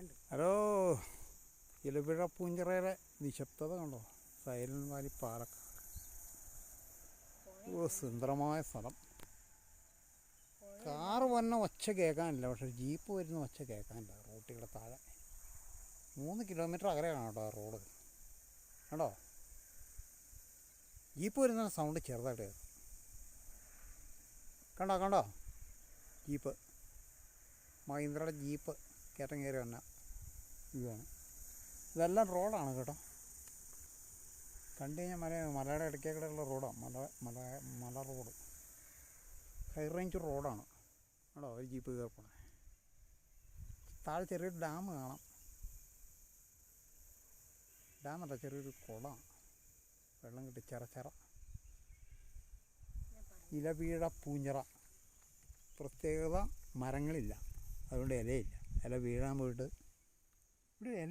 Hello, ഇലവിഴ പൂഞ്ചിറയിലെ നിശബ്ദത കണ്ടോ? Silent Valley Palakkad. സുന്ദരമായ സ്ഥലം. കാറ് വന്ന ഒച്ച കേൾക്കാനില്ല, പക്ഷെ ജീപ്പ് വരുന്ന ഒച്ച കേൾക്കാനില്ല. റോട്ടിയുടെ താഴെ 3 കിലോമീറ്റർ അകലെയാണ് കേട്ടോ ആ റോഡ്. കണ്ടോ, ജീപ്പ് വരുന്ന സൗണ്ട് ചെറുതായിട്ട് കേൾക്കും. കണ്ടോ ജീപ്പ്, മഹീന്ദ്രയുടെ ജീപ്പ് കയറ്റം കയറി വന്ന ഇതാണ്. ഇതെല്ലാം റോഡാണ് കേട്ടോ. കണ്ടു കഴിഞ്ഞാൽ മലയുടെ ഇടയ്ക്കേക്കൂടെയുള്ള റോഡാണ്. മല റോഡ്, ഹൈ റേഞ്ച് റോഡാണ് കേട്ടോ. ഒരു ജീപ്പ് കയറിപ്പോണേ. താഴെ ചെറിയൊരു ഡാം കാണാം. ഡാമല്ല, ചെറിയൊരു കുളമാണ്. വെള്ളം കിട്ടി ചിറ. ഇലവീഴ പൂഞ്ചിറ. പ്രത്യേകത, മരങ്ങളില്ല, അതുകൊണ്ട് ഇലയില്ല. ഇല വീഴാൻ പോയിട്ട് ഇവിടെ ഇല